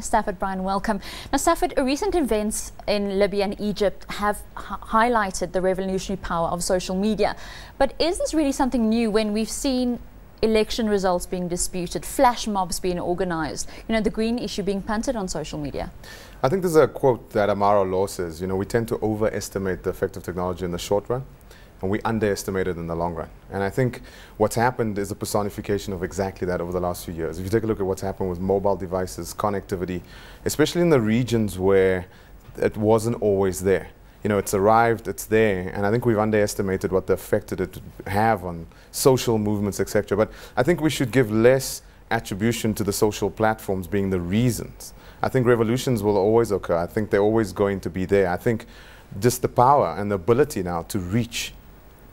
Stafford, Brian, welcome. Now, Stafford, recent events in Libya and Egypt have highlighted the revolutionary power of social media. But is this really something new when we've seen election results being disputed, flash mobs being organized, the green issue being punted on social media? I think there's a quote that Amara Law says, we tend to overestimate the effect of technology in the short run, and we underestimate it in the long run. And I think what's happened is a personification of exactly that over the last few years. If you take a look at what's happened with mobile devices, connectivity, especially in the regions where it wasn't always there. It's arrived, it's there, and I think we've underestimated what the effect it would have on social movements, etc. But I think we should give less attribution to the social platforms being the reasons. I think revolutions will always occur. I think they're always going to be there. I think just the power and the ability now to reach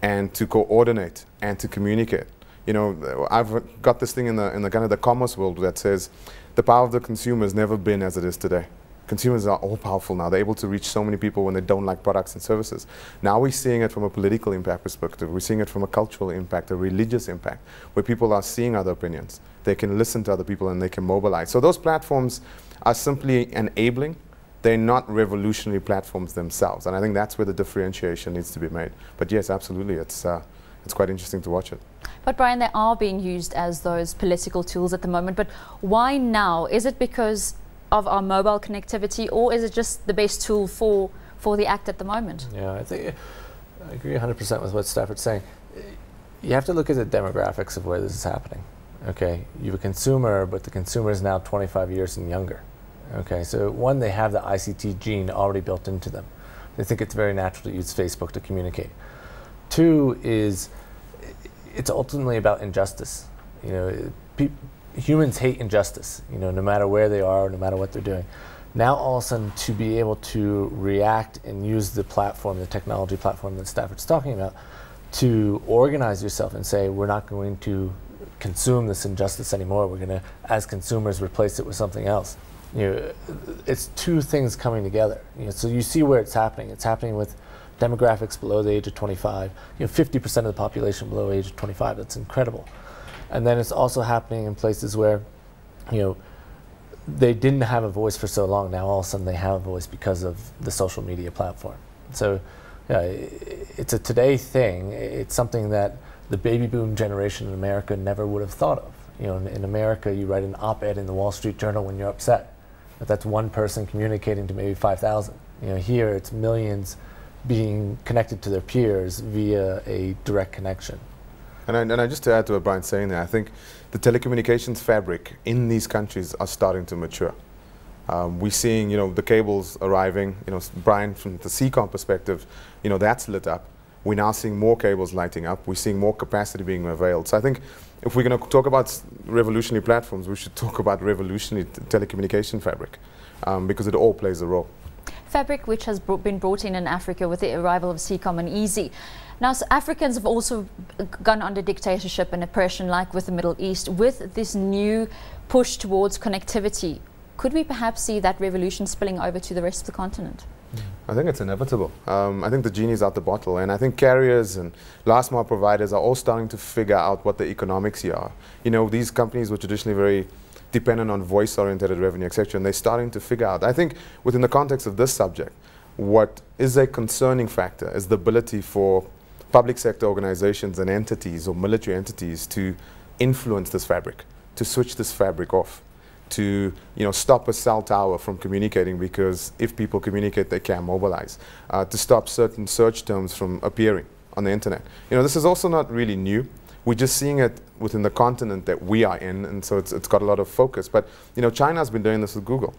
and to coordinate and to communicate. I've got this thing in the kind of the commerce world that says the power of the consumer has never been as it is today. Consumers are all powerful now. They're able to reach so many people when they don't like products and services. Now we're seeing it from a political impact perspective. We're seeing it from a cultural impact, a religious impact, where people are seeing other opinions. They can listen to other people and they can mobilize. So those platforms are simply enabling. They're not revolutionary platforms themselves. And I think that's where the differentiation needs to be made. But yes, absolutely, it's quite interesting to watch it. But Brian, they are being used as those political tools at the moment. But why now? Is it because of our mobile connectivity, or is it just the best tool for the act at the moment? Yeah, I think I agree 100% with what Stafford's saying. You have to look at the demographics of where this is happening. Okay, you have a consumer, but the consumer is now 25 years and younger. Okay, so one, they have the ICT gene already built into them. They think it's very natural to use Facebook to communicate. Two is, it's ultimately about injustice. Humans hate injustice, no matter where they are, no matter what they're doing. Now, all of a sudden, to be able to react and use the platform, the technology platform that Stafford's talking about, to organize yourself and say, we're not going to consume this injustice anymore. We're going to, as consumers, replace it with something else. It's two things coming together. So you see where it's happening. It's happening with demographics below the age of 25. 50% of the population below the age of 25. That's incredible. And then it's also happening in places where, they didn't have a voice for so long. Now all of a sudden they have a voice because of the social media platform. So it's a today thing. It's something that the baby boom generation in America never would have thought of. In America, you write an op-ed in the Wall Street Journal when you're upset. But that's one person communicating to maybe 5,000. Here it's millions being connected to their peers via a direct connection. And I just to add to what Brian's saying there, I think the telecommunications fabric in these countries are starting to mature. We're seeing, the cables arriving. Brian, from the CCOM perspective, that's lit up. We're now seeing more cables lighting up. We're seeing more capacity being availed. So I think if we're going to talk about revolutionary platforms, we should talk about revolutionary telecommunication fabric, because it all plays a role. Fabric which has been brought in Africa with the arrival of CCOM and Easy. Now, so Africans have also gone under dictatorship and oppression, like with the Middle East. With this new push towards connectivity, could we perhaps see that revolution spilling over to the rest of the continent? I think it's inevitable. I think the genie's out the bottle, and I think carriers and last mile providers are all starting to figure out what the economics here are. These companies were traditionally very dependent on voice-oriented revenue, etc., and they're starting to figure out. I think within the context of this subject, what is a concerning factor is the ability for public sector organizations and entities or military entities to influence this fabric, to switch this fabric off, to stop a cell tower from communicating, because if people communicate they can mobilize, to stop certain search terms from appearing on the internet. This is also not really new. We're just seeing it within the continent that we are in, and so it's got a lot of focus. But China's been doing this with Google,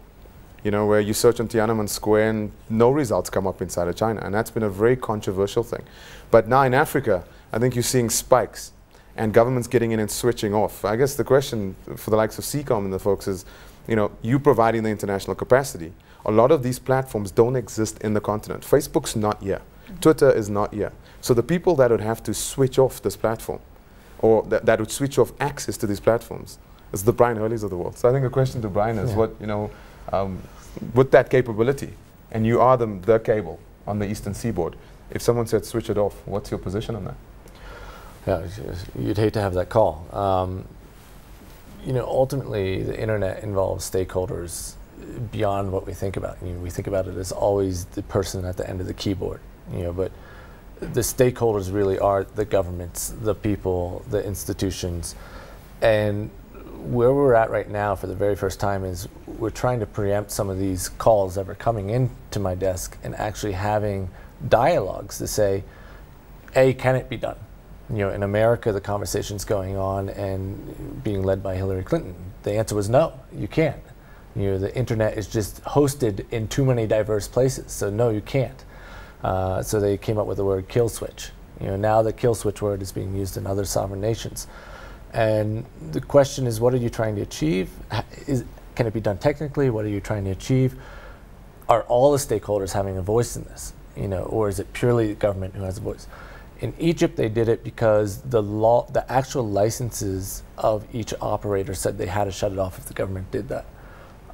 where you search on Tiananmen Square and no results come up inside of China, and that's been a very controversial thing. But now in Africa, I think you're seeing spikes and governments getting in and switching off. I guess the question for the likes of CCOM and the folks is, you providing the international capacity. A lot of these platforms don't exist in the continent. Facebook's not here. Twitter is not here. So the people that would have to switch off this platform, or that would switch off access to these platforms, is the Brian Hurleys of the world. So I think the question to Brian is, with that capability, and you are the cable on the eastern seaboard, if someone said switch it off, what's your position on that? Yeah, you'd hate to have that call. Ultimately, the internet involves stakeholders beyond what we think about. We think about it as always the person at the end of the keyboard, but the stakeholders really are the governments, the people, the institutions. And where we're at right now for the very first time is we're trying to preempt some of these calls that are coming into my desk and actually having dialogues to say, A, can it be done? In America, the conversation's going on and being led by Hillary Clinton. The answer was no, you can't. The internet is just hosted in too many diverse places, so no, you can't. So they came up with the word kill switch. Now the kill switch word is being used in other sovereign nations. And the question is, what are you trying to achieve? Can it be done technically? What are you trying to achieve? Are all the stakeholders having a voice in this? Or is it purely the government who has a voice? In Egypt, they did it because the actual licenses of each operator said they had to shut it off if the government did that.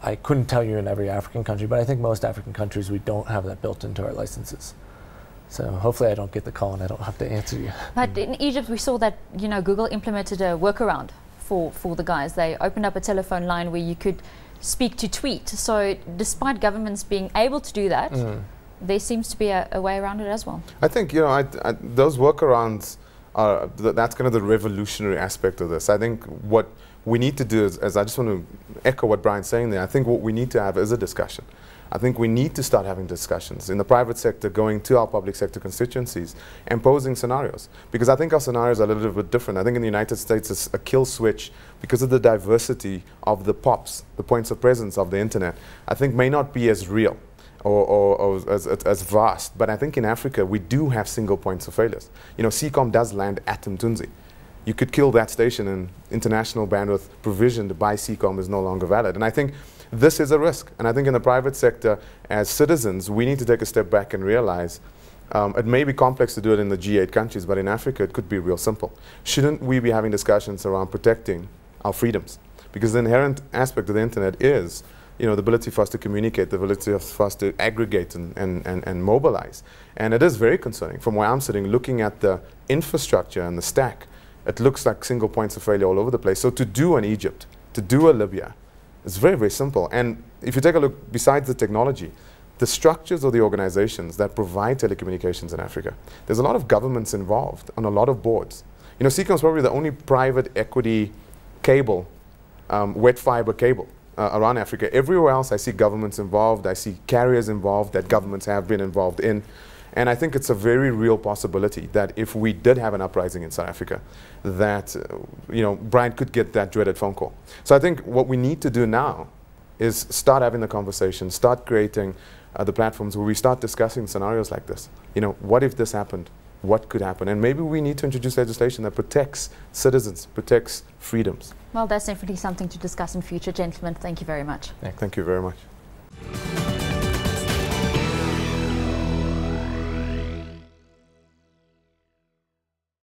I couldn't tell you in every African country, but I think most African countries, we don't have that built into our licenses. So hopefully I don't get the call and I don't have to answer you. But in Egypt, we saw that Google implemented a workaround for the guys. They opened up a telephone line where you could speak to tweet. So despite governments being able to do that, there seems to be a way around it as well. I think those workarounds are that's kind of the revolutionary aspect of this. I think what we need to do is I just want to echo what Brian's saying there. I think what we need to have is a discussion. I think we need to start having discussions in the private sector, going to our public sector constituencies and posing scenarios. Because I think our scenarios are a little bit different. I think in the United States it's a kill switch because of the diversity of the POPs, the points of presence of the internet, I think may not be as real or as vast. But I think in Africa we do have single points of failures. Seacom does land at Mtunzi. You could kill that station and international bandwidth provisioned by Seacom is no longer valid. And I think this is a risk. And I think in the private sector, as citizens, we need to take a step back and realize it may be complex to do it in the G8 countries, but in Africa, it could be real simple. Shouldn't we be having discussions around protecting our freedoms? Because the inherent aspect of the internet is the ability for us to communicate, the ability for us to aggregate and mobilize. And it is very concerning. From where I'm sitting, looking at the infrastructure and the stack, it looks like single points of failure all over the place. So to do an Egypt, to do a Libya, it's very, very simple. And if you take a look, besides the technology, the structures of the organizations that provide telecommunications in Africa, there's a lot of governments involved on a lot of boards. Seacom is probably the only private equity cable, wet fiber cable around Africa. Everywhere else I see governments involved, I see carriers involved that governments have been involved in. And I think it's a very real possibility that if we did have an uprising in South Africa, that Brian could get that dreaded phone call. So I think what we need to do now is start having the conversation, start creating the platforms where we start discussing scenarios like this. What if this happened? What could happen? And maybe we need to introduce legislation that protects citizens, protects freedoms. Well, that's definitely something to discuss in future, gentlemen. Thank you very much. Thank you very much.